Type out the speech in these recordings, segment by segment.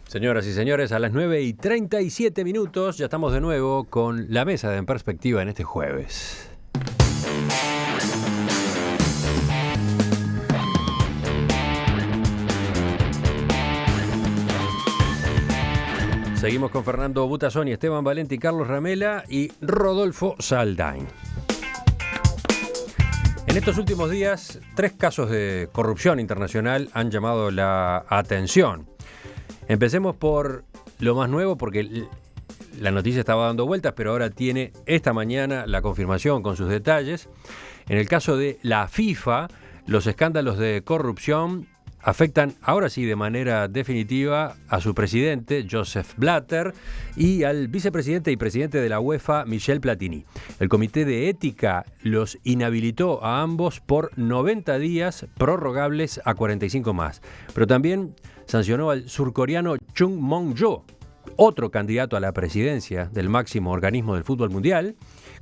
Señoras y señores, a las 9:37 ya estamos de nuevo con la mesa de En Perspectiva en este jueves. Seguimos con Fernando Butazoni, Esteban Valenti, Carlos Ramela y Rodolfo Saldain. En estos últimos días, 3 casos de corrupción internacional han llamado la atención. Empecemos por lo más nuevo, porque la noticia estaba dando vueltas, pero ahora tiene esta mañana la confirmación con sus detalles. En el caso de la FIFA, los escándalos de corrupción afectan ahora sí de manera definitiva a su presidente, Joseph Blatter, y al vicepresidente y presidente de la UEFA, Michel Platini. El Comité de Ética los inhabilitó a ambos por 90 días, prorrogables a 45 más. Pero también sancionó al surcoreano Chung Mong-jo, otro candidato a la presidencia del máximo organismo del fútbol mundial,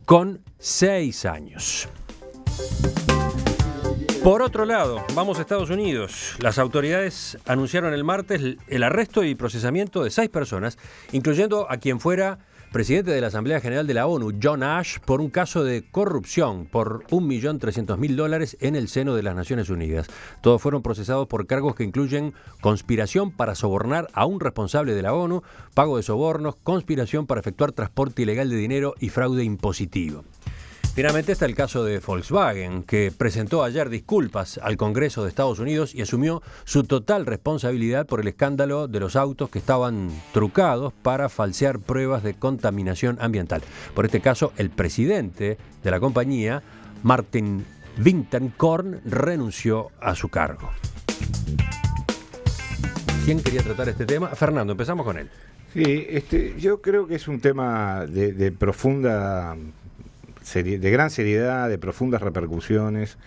con 6 años. Por otro lado, vamos a Estados Unidos. Las autoridades anunciaron el martes el arresto y procesamiento de 6 personas, incluyendo a quien fuera presidente de la Asamblea General de la ONU, John Ash, por un caso de corrupción por $1.300.000 en el seno de las Naciones Unidas. Todos fueron procesados por cargos que incluyen conspiración para sobornar a un responsable de la ONU, pago de sobornos, conspiración para efectuar transporte ilegal de dinero y fraude impositivo. Finalmente está el caso de Volkswagen, que presentó ayer disculpas al Congreso de Estados Unidos y asumió su total responsabilidad por el escándalo de los autos que estaban trucados para falsear pruebas de contaminación ambiental. Por este caso, el presidente de la compañía, Martin Winterkorn, renunció a su cargo. ¿Quién quería tratar este tema? Fernando, empezamos con él. Sí, yo creo que es un tema de profunda... de gran seriedad, de profundas repercusiones,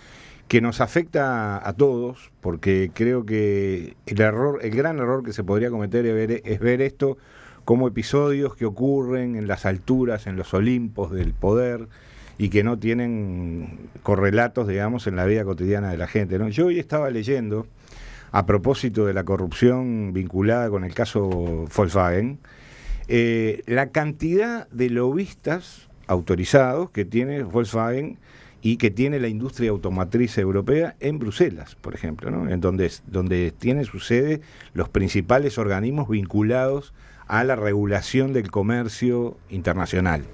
que nos afecta a todos, porque creo que el gran error que se podría cometer es ver esto como episodios que ocurren en las alturas, en los Olimpos del poder, y que no tienen correlatos, digamos, en la vida cotidiana de la gente, ¿no? Yo hoy estaba leyendo, a propósito de la corrupción vinculada con el caso Volkswagen, la cantidad de lobistas autorizados que tiene Volkswagen y que tiene la industria automotriz europea en Bruselas, por ejemplo, ¿no? En donde tienen su sede los principales organismos vinculados a la regulación del comercio internacional.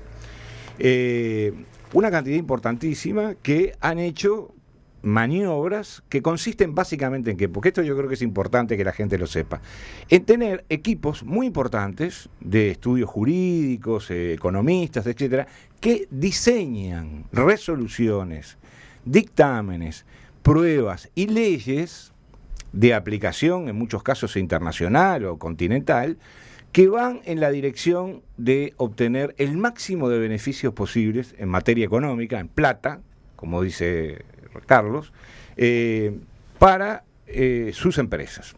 Una cantidad importantísima que han hecho maniobras que consisten básicamente en qué, porque esto yo creo que es importante que la gente lo sepa, en tener equipos muy importantes de estudios jurídicos, economistas, etcétera, que diseñan resoluciones, dictámenes, pruebas y leyes de aplicación, en muchos casos internacional o continental, que van en la dirección de obtener el máximo de beneficios posibles en materia económica, en plata, como dice Carlos, para sus empresas.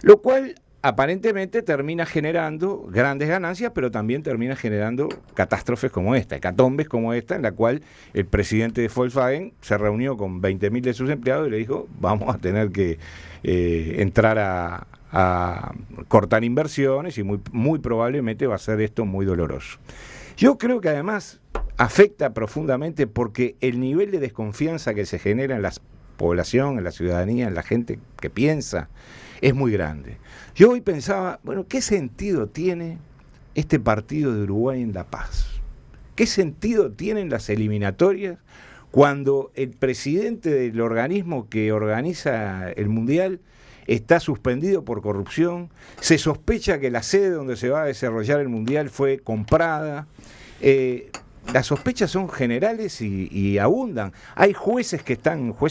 Lo cual aparentemente termina generando grandes ganancias, pero también termina generando catástrofes como esta, hecatombes como esta, en la cual el presidente de Volkswagen se reunió con 20.000 de sus empleados y le dijo, vamos a tener que entrar a cortar inversiones y muy probablemente va a ser esto muy doloroso. Yo creo que además afecta profundamente porque el nivel de desconfianza que se genera en la población, en la ciudadanía, en la gente que piensa, es muy grande. Yo hoy pensaba, bueno, ¿qué sentido tiene este partido de Uruguay en La Paz? ¿Qué sentido tienen las eliminatorias cuando el presidente del organismo que organiza el Mundial está suspendido por corrupción? Se sospecha que la sede donde se va a desarrollar el Mundial fue comprada. Las sospechas son generales y abundan. Hay jueces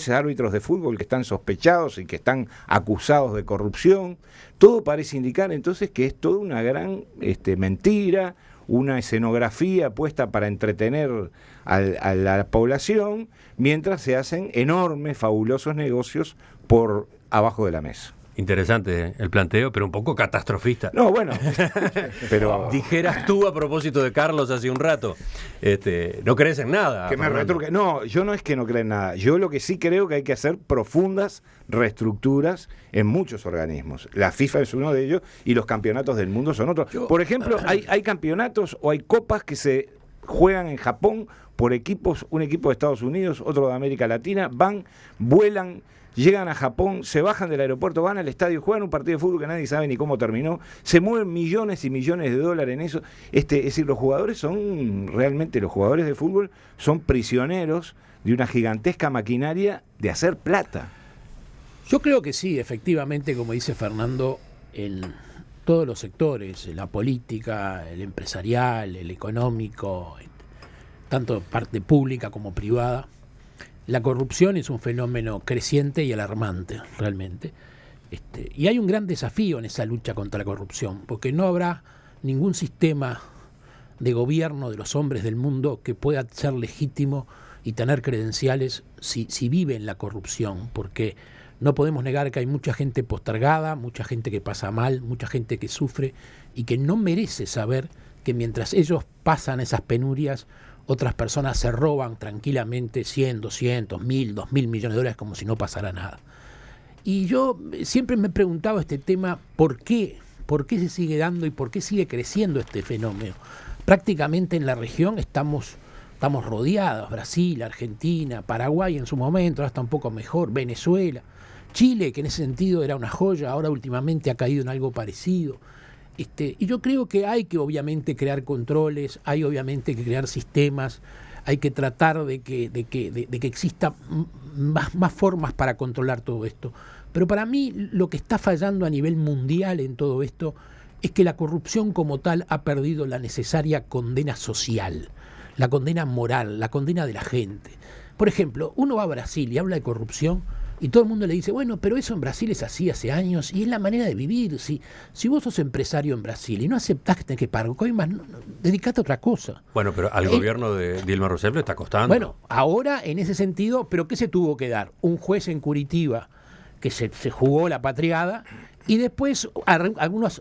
árbitros de fútbol que están sospechados y que están acusados de corrupción. Todo parece indicar entonces que es toda una gran mentira, una escenografía puesta para entretener a la población, mientras se hacen enormes, fabulosos negocios por abajo de la mesa. Interesante el planteo, pero un poco catastrofista. No, bueno, pero... Dijeras tú a propósito de Carlos hace un rato, no crees en nada. Que me Fernando. retruque. No, yo no es que no crea en nada. Yo lo que sí creo que hay que hacer profundas reestructuras en muchos organismos. La FIFA es uno de ellos y los campeonatos del mundo son otros. Por ejemplo, hay campeonatos o hay copas que se juegan en Japón por equipos, un equipo de Estados Unidos, otro de América Latina, vuelan, llegan a Japón, se bajan del aeropuerto, van al estadio, juegan un partido de fútbol que nadie sabe ni cómo terminó, se mueven millones y millones de dólares en eso. Es decir, los jugadores de fútbol son prisioneros de una gigantesca maquinaria de hacer plata. Yo creo que sí, efectivamente, como dice Fernando, en todos los sectores, la política, el empresarial, el económico, tanto parte pública como privada, la corrupción es un fenómeno creciente y alarmante, realmente. Y hay un gran desafío en esa lucha contra la corrupción, porque no habrá ningún sistema de gobierno de los hombres del mundo que pueda ser legítimo y tener credenciales si vive en la corrupción, porque no podemos negar que hay mucha gente postergada, mucha gente que pasa mal, mucha gente que sufre y que no merece saber que mientras ellos pasan esas penurias, otras personas se roban tranquilamente 100, 200, 1000, 2000 millones de dólares como si no pasara nada. Y yo siempre me he preguntado este tema, ¿por qué? ¿Por qué se sigue dando y por qué sigue creciendo este fenómeno? Prácticamente en la región estamos rodeados, Brasil, Argentina, Paraguay en su momento, ahora está un poco mejor, Venezuela, Chile, que en ese sentido era una joya, ahora últimamente ha caído en algo parecido. Y yo creo que hay que obviamente crear controles, hay obviamente que crear sistemas, hay que tratar de que exista más formas para controlar todo esto. Pero para mí lo que está fallando a nivel mundial en todo esto es que la corrupción como tal ha perdido la necesaria condena social, la condena moral, la condena de la gente. Por ejemplo, uno va a Brasil y habla de corrupción y todo el mundo le dice, bueno, pero eso en Brasil es así hace años y es la manera de vivir. Si vos sos empresario en Brasil y no aceptás que tenés que pagar coimas, dedicate a otra cosa. Bueno, pero al gobierno de Dilma Rousseff le está costando. Bueno, ahora en ese sentido, ¿pero qué se tuvo que dar? Un juez en Curitiba que se jugó la patriada y después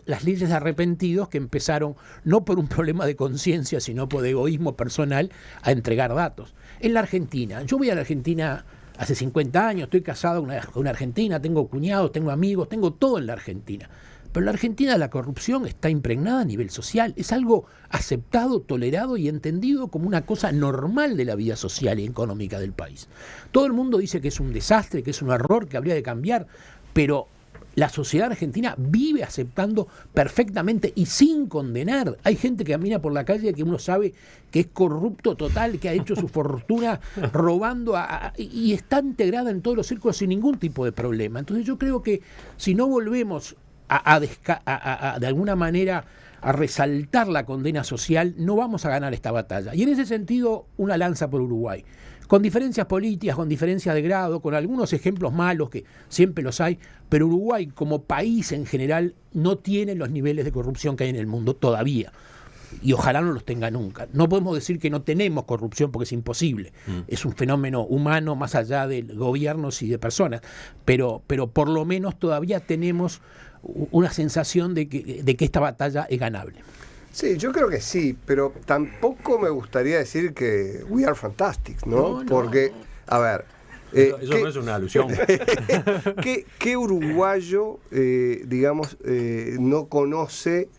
las leyes de arrepentidos que empezaron, no por un problema de conciencia, sino por egoísmo personal, a entregar datos. En la Argentina, yo voy a la Argentina hace 50 años, estoy casado con una argentina, tengo cuñados, tengo amigos, tengo todo en la Argentina. Pero en la Argentina la corrupción está impregnada a nivel social, es algo aceptado, tolerado y entendido como una cosa normal de la vida social y económica del país. Todo el mundo dice que es un desastre, que es un error, que habría de cambiar, pero la sociedad argentina vive aceptando perfectamente y sin condenar. Hay gente que camina por la calle que uno sabe que es corrupto total, que ha hecho su fortuna robando y está integrada en todos los círculos sin ningún tipo de problema. Entonces yo creo que si no volvemos de alguna manera a resaltar la condena social, no vamos a ganar esta batalla. Y en ese sentido, una lanza por Uruguay. Con diferencias políticas, con diferencias de grado, con algunos ejemplos malos que siempre los hay, pero Uruguay como país en general no tiene los niveles de corrupción que hay en el mundo todavía. Y ojalá no los tenga nunca. No podemos decir que no tenemos corrupción porque es imposible. Es un fenómeno humano más allá de gobiernos y de personas. Pero por lo menos todavía tenemos una sensación de que esta batalla es ganable. Sí, yo creo que sí, pero tampoco me gustaría decir que we are fantastic, ¿no? Porque, a ver... eso no es una alusión. ¿Qué uruguayo, no conoce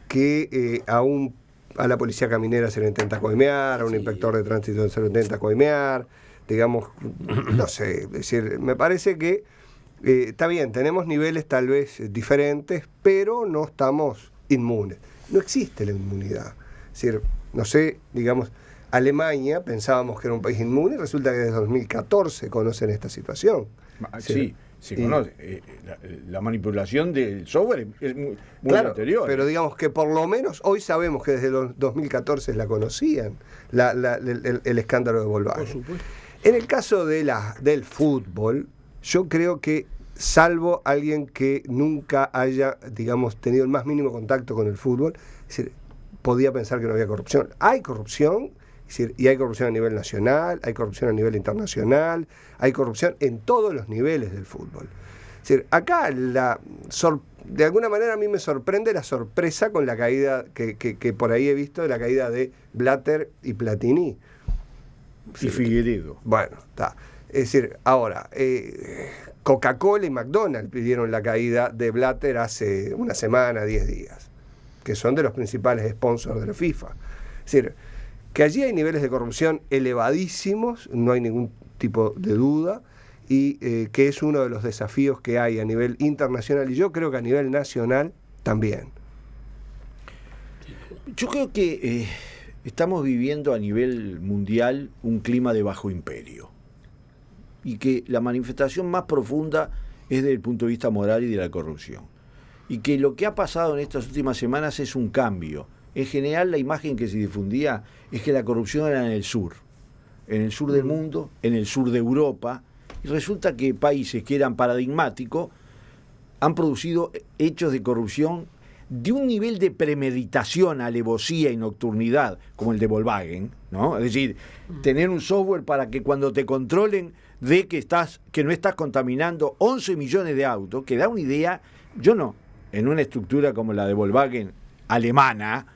que a la policía caminera se le intenta coimear, a un inspector de tránsito se le intenta coimear, digamos, no sé, es decir, me parece que está bien, tenemos niveles tal vez diferentes, pero no estamos inmunes. No existe la inmunidad. Es decir, no sé, digamos, Alemania pensábamos que era un país inmune y resulta que desde 2014 conocen esta situación. Sí, se conoce. La manipulación del software es muy claro, anterior. Pero digamos que por lo menos hoy sabemos que desde los 2014 la conocían, el escándalo de Volkswagen. Por supuesto. En el caso del fútbol, yo creo que salvo alguien que nunca haya, digamos, tenido el más mínimo contacto con el fútbol, es decir, podía pensar que no había corrupción. Hay corrupción, es decir, y hay corrupción a nivel nacional, hay corrupción a nivel internacional, hay corrupción en todos los niveles del fútbol. Es Es decir, acá de alguna manera a mí me sorprende la sorpresa con la caída que por ahí he visto, de la caída de Blatter y Platini. Y Figueredo. Bueno, está. Es decir, ahora, Coca-Cola y McDonald's pidieron la caída de Blatter hace una semana, 10 días, que son de los principales sponsors de la FIFA. Es decir, que allí hay niveles de corrupción elevadísimos, no hay ningún tipo de duda, y que es uno de los desafíos que hay a nivel internacional, y yo creo que a nivel nacional también. Yo creo que estamos viviendo a nivel mundial un clima de bajo imperio, y que la manifestación más profunda es desde el punto de vista moral y de la corrupción, y que lo que ha pasado en estas últimas semanas es un cambio. En general, la imagen que se difundía es que la corrupción era en el sur del mundo, en el sur de Europa, y resulta que países que eran paradigmáticos han producido hechos de corrupción de un nivel de premeditación, alevosía y nocturnidad, como el de Volkswagen, ¿no? Es decir, tener un software para que cuando te controlen de que no estás contaminando 11 millones de autos, que da una idea. Yo no, en una estructura como la de Volkswagen alemana,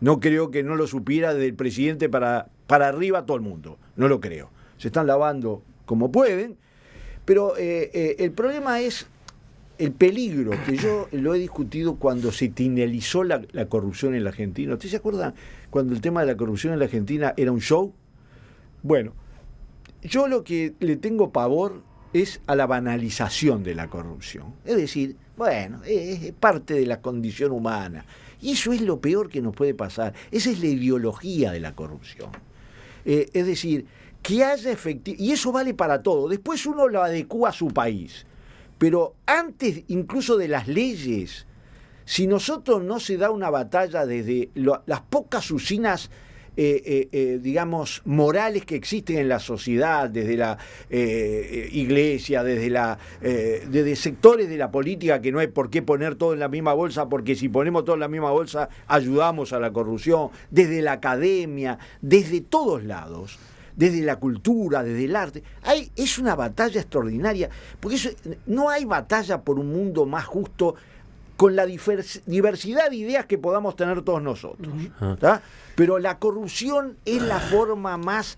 no creo que no lo supiera desde el presidente para arriba todo el mundo, no lo creo. Se están lavando como pueden, pero el problema es el peligro, que yo lo he discutido cuando se tinelizó la corrupción en la Argentina. ¿Ustedes se acuerdan cuando el tema de la corrupción en la Argentina era un show? Bueno, yo lo que le tengo pavor es a la banalización de la corrupción. Es decir, bueno, es parte de la condición humana. Y eso es lo peor que nos puede pasar. Esa es la ideología de la corrupción. Es decir, que haya efectividad, y eso vale para todo. Después uno lo adecúa a su país. Pero antes incluso de las leyes, si nosotros no se da una batalla desde las pocas usinas, digamos, morales que existen en la sociedad, desde la iglesia, desde sectores de la política, que no hay por qué poner todo en la misma bolsa, porque si ponemos todo en la misma bolsa ayudamos a la corrupción, desde la academia, desde todos lados, desde la cultura, desde el arte. Es una batalla extraordinaria, porque no hay batalla por un mundo más justo con la diversidad de ideas que podamos tener todos nosotros. ¿Tá? Pero la corrupción es la forma más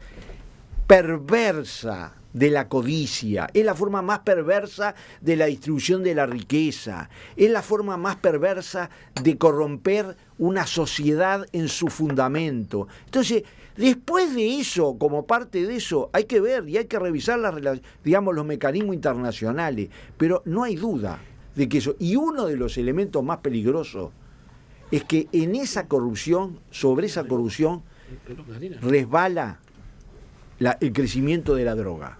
perversa de la codicia, es la forma más perversa de la distribución de la riqueza, es la forma más perversa de corromper una sociedad en su fundamento. Entonces, después de eso, como parte de eso, hay que ver y hay que revisar los mecanismos internacionales, pero no hay duda de que eso, y uno de los elementos más peligrosos es que en esa corrupción, sobre esa corrupción, resbala el crecimiento de la droga,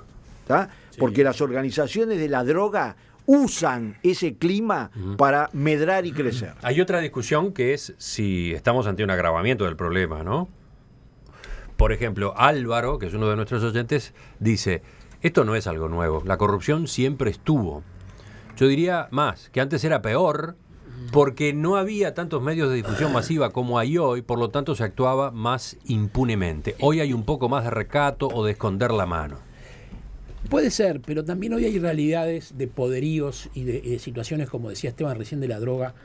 ¿tá? Porque las organizaciones de la droga usan ese clima para medrar y crecer. Hay otra discusión que es si estamos ante un agravamiento del problema, ¿no? Por ejemplo, Álvaro, que es uno de nuestros oyentes, dice, esto no es algo nuevo, la corrupción siempre estuvo. Yo diría más, que antes era peor porque no había tantos medios de difusión masiva como hay hoy, por lo tanto se actuaba más impunemente. Hoy hay un poco más de recato o de esconder la mano. Puede ser, pero también hoy hay realidades de poderíos y de situaciones, como decía Esteban recién, de la droga,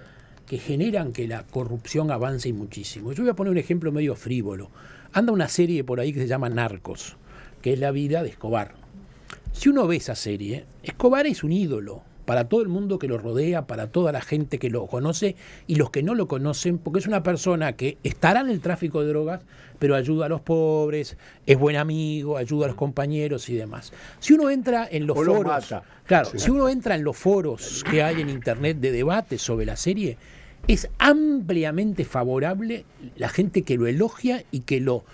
que generan que la corrupción avance muchísimo. Yo voy a poner un ejemplo medio frívolo. Anda una serie por ahí que se llama Narcos, que es la vida de Escobar. Si uno ve esa serie, Escobar es un ídolo para todo el mundo que lo rodea, para toda la gente que lo conoce y los que no lo conocen, porque es una persona que estará en el tráfico de drogas, pero ayuda a los pobres, es buen amigo, ayuda a los compañeros y demás. Si uno entra en los foros, claro, si uno entra en los foros que hay en internet de debate sobre la serie, es ampliamente favorable la gente que lo elogia y que lo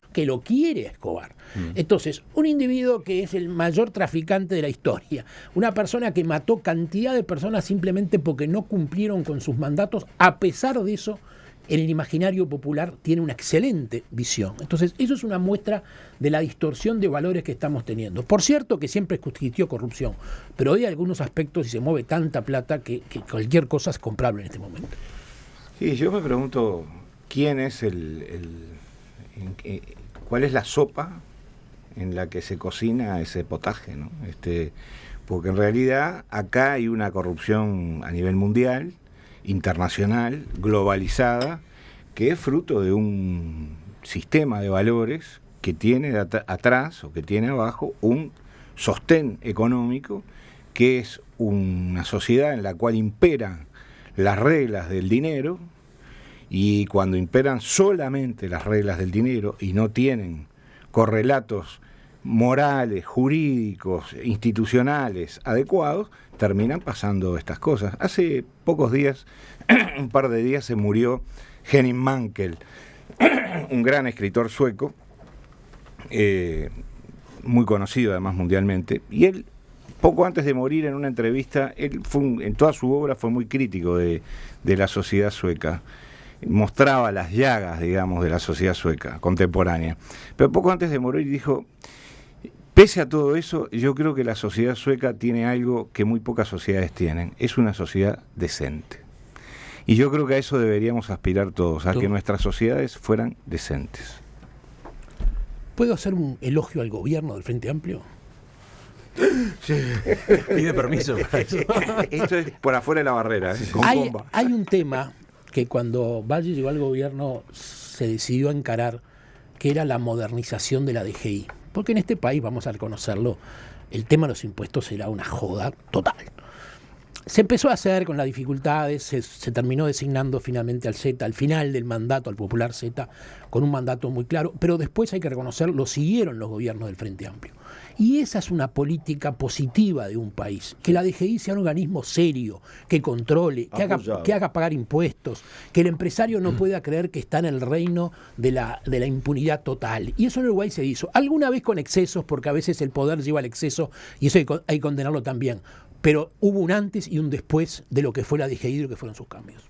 quiere a Escobar. Entonces, un individuo que es el mayor traficante de la historia, una persona que mató cantidad de personas simplemente porque no cumplieron con sus mandatos, a pesar de eso, en el imaginario popular tiene una excelente visión. Entonces, eso es una muestra de la distorsión de valores que estamos teniendo. Por cierto que siempre existió corrupción, pero hoy hay algunos aspectos y se mueve tanta plata que cualquier cosa es comprable en este momento. Sí, yo me pregunto quién es cuál es la sopa en la que se cocina ese potaje, ¿no? porque en realidad acá hay una corrupción a nivel mundial, internacional, globalizada, que es fruto de un sistema de valores que tiene atrás o que tiene abajo un sostén económico, que es una sociedad en la cual imperan las reglas del dinero, y cuando imperan solamente las reglas del dinero y no tienen correlatos morales, jurídicos, institucionales adecuados, terminan pasando estas cosas. Hace pocos días, un par de días, se murió Henning Mankell, un gran escritor sueco, muy conocido además mundialmente, y él, poco antes de morir, en una entrevista, él en toda su obra fue muy crítico de la sociedad sueca. Mostraba las llagas, digamos, de la sociedad sueca contemporánea. Pero poco antes de morir dijo: pese a todo eso, yo creo que la sociedad sueca tiene algo que muy pocas sociedades tienen: es una sociedad decente. Y yo creo que a eso deberíamos aspirar todos, a que nuestras sociedades fueran decentes. ¿Puedo hacer un elogio al gobierno del Frente Amplio? Sí. Pide permiso para eso. Esto es por afuera de la barrera, con bomba. Hay un tema que cuando Valle llegó al gobierno se decidió a encarar, que era la modernización de la DGI. Porque en este país, vamos a reconocerlo, el tema de los impuestos era una joda total. Se empezó a hacer con las dificultades, se terminó designando finalmente al Z, al final del mandato, al popular Z, con un mandato muy claro, pero después hay que reconocer, lo siguieron los gobiernos del Frente Amplio. Y esa es una política positiva de un país, que la DGI sea un organismo serio, que controle, que haga pagar impuestos, que el empresario no pueda creer que está en el reino de la impunidad total. Y eso en Uruguay se hizo, alguna vez con excesos, porque a veces el poder lleva al exceso, y eso hay que condenarlo también. Pero hubo un antes y un después de lo que fue la DGI y de lo que fueron sus cambios.